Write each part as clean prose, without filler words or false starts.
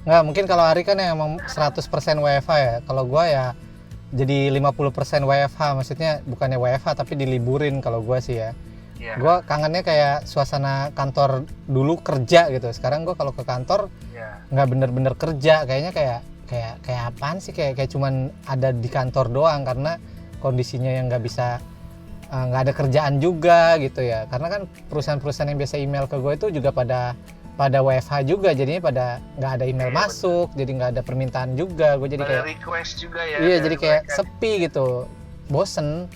Nggak, mungkin kalau Ari kan yang emang 100% WFH ya. Kalau gua ya jadi 50% WFH, maksudnya bukannya WFH tapi diliburin kalau gua sih ya. Iya. Gua kangennya kayak suasana kantor dulu kerja gitu. Sekarang gua kalau ke kantor Iya. nggak bener-bener kerja, kayaknya kayak apaan sih, kayak cuman ada di kantor doang karena kondisinya yang nggak bisa, nggak ada kerjaan juga gitu ya. Karena kan perusahaan-perusahaan yang biasa email ke gue itu juga pada WFH juga, jadinya pada nggak ada email Iya, masuk, jadi nggak ada permintaan juga. Gue jadi Ada kayak request juga ya. iya, dari jadi kayak mereka. sepi gitu, bosen.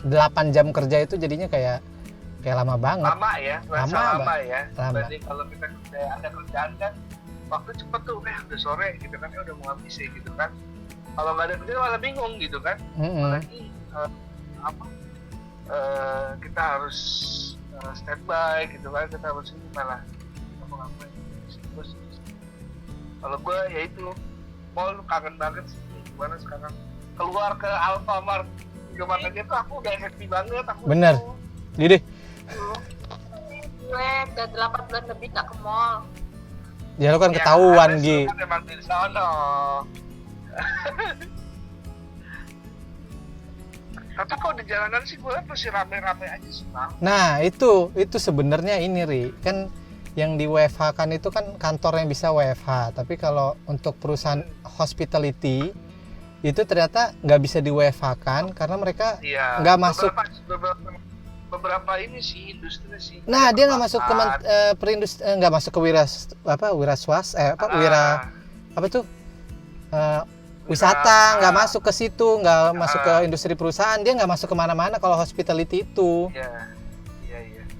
8 jam kerja itu jadinya kayak lama banget. Lama ya, terasa Lama, lama ya. lama. Berarti kalau kita ada kerjaan kan, waktu cepet tuh, udah sore gitu kan, udah mau habis ya gitu kan. Kalau nggak ada kerjaan malah bingung gitu kan. Apalagi kita harus standby gitu kan, kita harus ini malah kita mau ngapain terus. Kalau gue ya itu mall kangen banget sih, gimana sekarang keluar ke Alfamart Indomaret aja tuh aku udah happy banget. Aku Bener. Jadi Gue udah 8 bulan lebih gak ke mall. ya lo kan ketahuan Gi. Kan emang di sana. Tapi kok di jalanan sih gue masih rame-rame aja sih Bang. Nah itu sebenarnya ini Ri, kan yang di WFH kan itu kan kantor yang bisa WFH, tapi kalau untuk perusahaan hospitality itu ternyata nggak bisa di WFH kan karena mereka Iya, nggak masuk. beberapa ini sih industri sih. Nah dia nggak masuk ke nggak masuk ke wira tuh wisata, nggak masuk ke situ, nggak masuk ke industri perusahaan, dia nggak masuk kemana-mana kalau hospitality itu. Iya.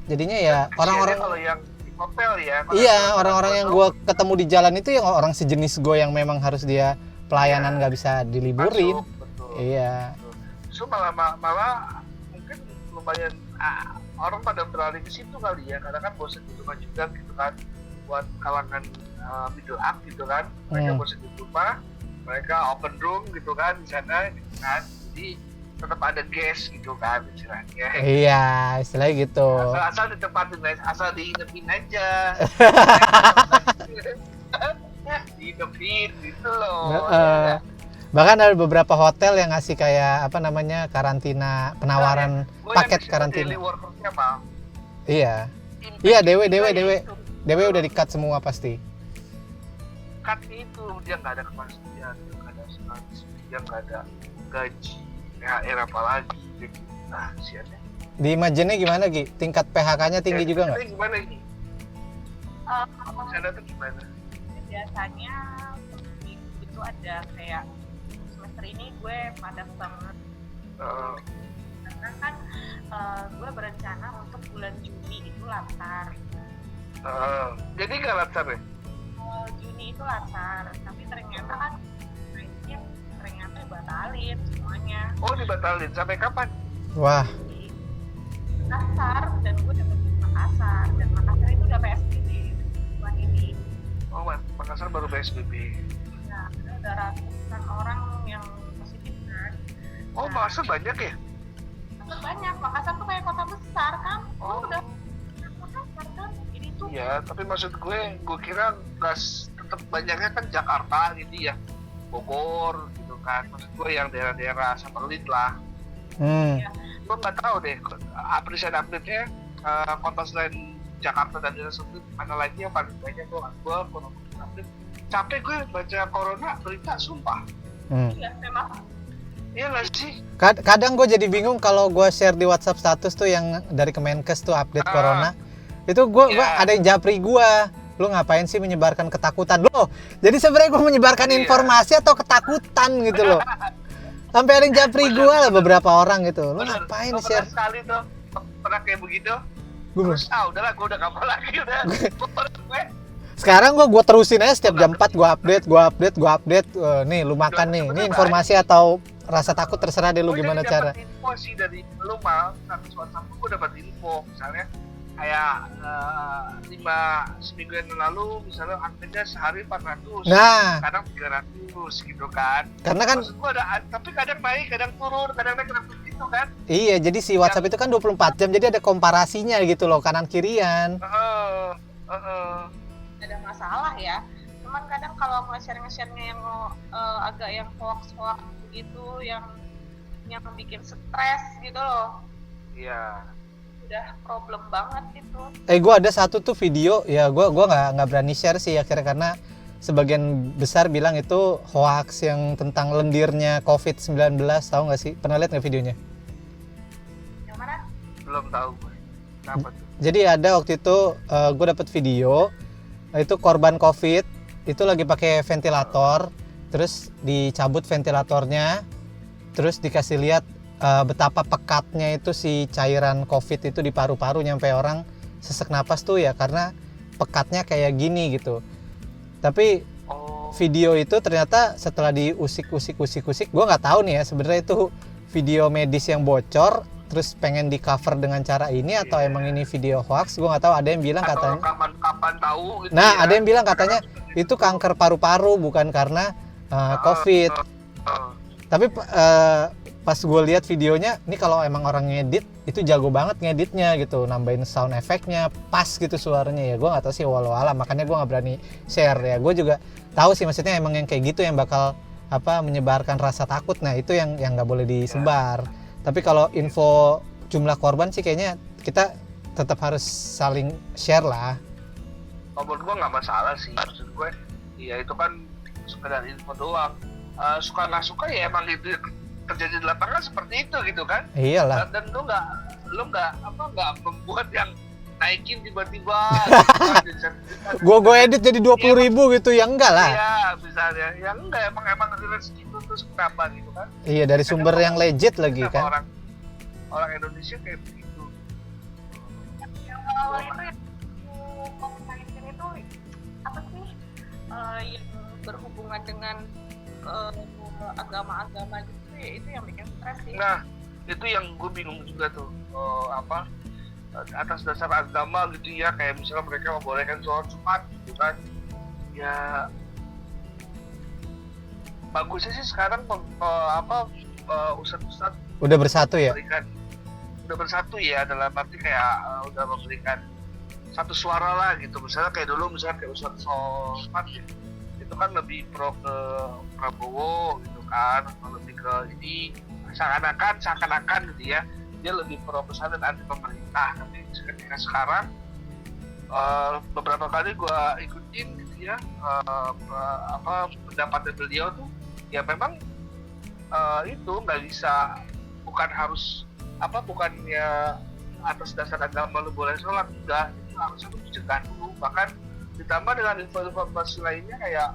Jadinya ya orang-orang, kalau yang di hotel ya. iya, orang-orang yang gue ketemu di jalan itu yang orang sejenis gue yang memang harus dia pelayanan nggak bisa diliburin. Masuk, betul. Iya. So malah mungkin lumayan orang pada beralih ke situ kali ya, karena kan bosan di rumah juga gitu kan, buat kalangan middle up gitu kan, mereka bosan di rumah, mereka open room gitu kan di sana gitu kan, jadi tetap ada guest gitu kan istilahnya. Iya, istilahnya gitu. Asal ditempatin, asal diinepin aja. Diinepin gitu loh. Bahkan ada beberapa hotel yang ngasih kayak karantina, penawaran paket karantina. Iya. Iya, DW udah di-cut semua pasti. Cut itu dia nggak ada kepastian, dia nggak ada asuransi, dia nggak ada gaji, THR apalagi gitu. Nah, siannya. Di Imajennya gimana Gi? Tingkat PHK-nya tinggi juga nggak? Gimana ini? Sana tuh gimana? Biasanya itu ada kayak semester ini gue padat banget. Karena kan gue berencana untuk bulan Juni itu latar. Jadi nggak latar ya? Juni itu latar, tapi ternyata kan ternyata dibatalin semuanya. Oh, dibatalin sampai kapan? Wah. Di Makassar, dan gue dapet di Makassar, dan Makassar itu udah PSBB bulan ini. Oh, Makassar baru PSBB. Nah, ada ratusan orang yang positif kan. Oh, Makassar banyak ya? Makassar banyak, Makassar tuh kayak kota besar kan. Oh. Udah Makassar kan, ini tuh. Iya, tapi maksud gue kira nggak tetap banyaknya kan Jakarta gitu ya, Bogor gitu kan. Maksud gue yang daerah-daerah satelit lah. Gue nggak tahu deh present update-nya kota selain Jakarta dan daerah satelit mana lagi yang paling banyak. Gue kurang update. Capek gue baca corona berita sumpah. Iya, memang. Iya nggak sih? Kadang gue jadi bingung kalau gue share di WhatsApp status tuh yang dari Kemenkes tuh update corona. Itu gue ada yang japri gue. Lu ngapain sih menyebarkan ketakutan? Loh, jadi sebenarnya gue menyebarkan informasi atau ketakutan gitu loh. Sampai ada yang japri gue lah beberapa orang gitu. Lu ngapain share? Sekali tuh pernah kayak begitu. Terus udahlah, gue udah kapal lagi udah. Sekarang gue terusin aja setiap jam 4 gue update. Nih lu makan nih. Ini informasi atau rasa takut terserah deh lu gimana cara. Gue info sih dari lu mal, status WhatsApp gue dapat info misalnya kayak 5 seminggu yang lalu misalnya aktifnya sehari 400, kadang 300 gitu kan. Karena kan maksud gue ada, tapi kadang naik, kadang turun, kadang naik, kadang turun gitu kan. Iya, jadi si WhatsApp itu kan 24 jam, jadi ada komparasinya gitu loh, kanan kirian. Ada masalah ya. cuman kadang kalau nge-share-nya yang agak yang hoax-hoax gitu, yang bikin stres gitu loh, Iya. udah problem banget itu. Gue ada satu tuh video, ya gue nggak berani share sih akhirnya karena sebagian besar bilang itu hoax yang tentang lendirnya COVID-19, tahu nggak sih? Pernah lihat nggak videonya? Yang mana? Belum tahu gue. Kenapa tuh? Jadi ada waktu itu gue dapet video itu korban COVID itu lagi pakai ventilator, terus dicabut ventilatornya, terus dikasih lihat betapa pekatnya itu si cairan COVID itu di paru-paru nyampe orang sesek napas tuh ya karena pekatnya kayak gini gitu. Tapi video itu ternyata setelah diusik, gue nggak tahu nih ya sebenarnya itu video medis yang bocor terus pengen di cover dengan cara ini atau emang ini video hoax, gue nggak taau. Ada yang bilang katanya kapan tahu gitu. Nah, ada yang bilang katanya itu kanker paru-paru bukan karena COVID. Tapi pas gue lihat videonya, ini kalau emang orang ngedit itu jago banget ngeditnya gitu, nambahin sound efeknya pas gitu suaranya ya. Gue nggak tahu sih walau alam, makanya gue nggak berani share ya. Gue juga tahu sih maksudnya emang yang kayak gitu yang bakal menyebarkan rasa takut. Nah itu yang nggak boleh disebar. Tapi kalau info jumlah korban sih kayaknya kita tetap harus saling share lah. Menurut gue nggak masalah sih, maksud gue ya itu kan sekedar info doang. Suka nggak suka ya emang itu terjadi di lapangan seperti itu gitu kan. Iyalah. Dan lu nggak membuat yang naikin tiba-tiba gue edit jadi 20.000 gitu ya, enggak lah. Iya misalnya ya enggak, emang dari rezeki itu terus kenapa gitu kan. Iya, dari sumber yang legit lagi kan. Orang Indonesia kayak begitu. Yang awal itu yang COVID-19 itu apa sih yang berhubungan dengan agama-agama gitu ya, itu yang bikin stres sih. Nah itu yang gue bingung juga tuh, atas dasar agama gitu ya, kayak misalnya mereka membolehkan sholat Jumat gitu kan ya. Bagusnya sih sekarang ustadz udah bersatu ya, udah bersatu ya, dalam arti kayak udah memberikan satu suara lah gitu. Misalnya kayak dulu misalnya kayak Ustadz Somad gitu, itu kan lebih pro ke Prabowo gitu kan, atau lebih ke ini seakan-akan gitu ya, dia lebih pro pesantren anti pemerintah. Tapi ketika sekarang beberapa kali gue ikutin gitu ya, pendapatnya beliau tuh ya memang itu nggak bisa, bukannya atas dasar agama lu boleh sholat, enggak, itu harusnya lu dicegah dulu. Bahkan ditambah dengan informasi lainnya kayak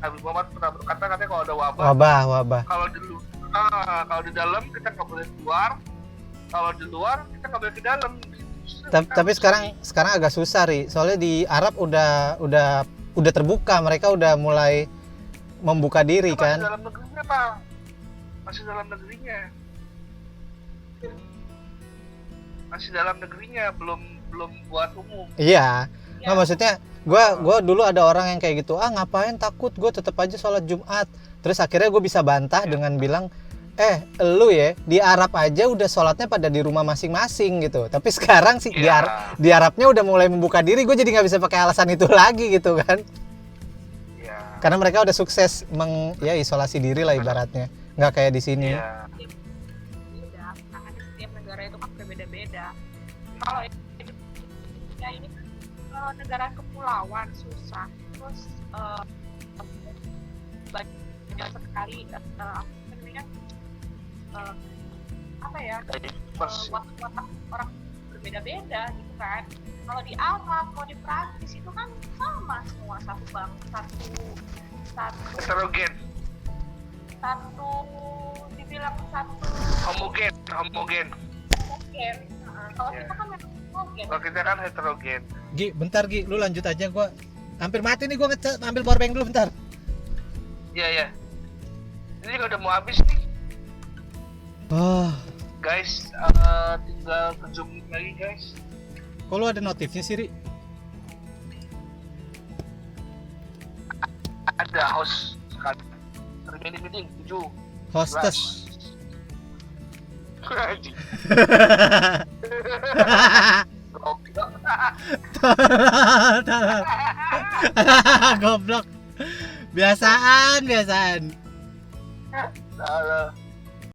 Nabi Muhammad pernah berkata katanya kalau ada wabah. Kalau di dalam kita nggak boleh keluar, kalau di luar kita nggak boleh ke dalam. Tapi sekarang agak susah Ri, soalnya di Arab udah terbuka, mereka udah mulai membuka diri kan. Masih dalam negerinya Pak, masih dalam negerinya, belum buat umum. Iya. Nah, maksudnya gue dulu ada orang yang kayak gitu, ngapain takut, gue tetap aja sholat Jumat. Terus akhirnya gue bisa bantah dengan bilang, lu ya di Arab aja udah sholatnya pada di rumah masing-masing gitu. Tapi sekarang sih di Arabnya udah mulai membuka diri, gue jadi nggak bisa pakai alasan itu lagi gitu kan. Karena mereka udah sukses isolasi diri lah ibaratnya, nggak kayak di sini. Beda, karena setiap negara itu kan berbeda-beda. Kalau ya ini negara kepulauan susah, terus banyak sekali watak orang berbeda-beda gitu kan. Kalau di Arab, kalau di Prancis itu kan sama semua, satu heterogen, dibilang satu homogen. Kalau kita kan homogen. Kalau kita kan heterogen. Gi, bentar Gi, lu lanjut aja, gua hampir mati nih, gua ambil powerbank dulu bentar. Iya. Ini juga udah mau habis nih. Guys, tinggal 7 menit lagi guys. Kok lu ada notifnya sih, Ri? Ada host sekali. Remaining meeting 7. Hostess. Goblok. Biasaan. Nah,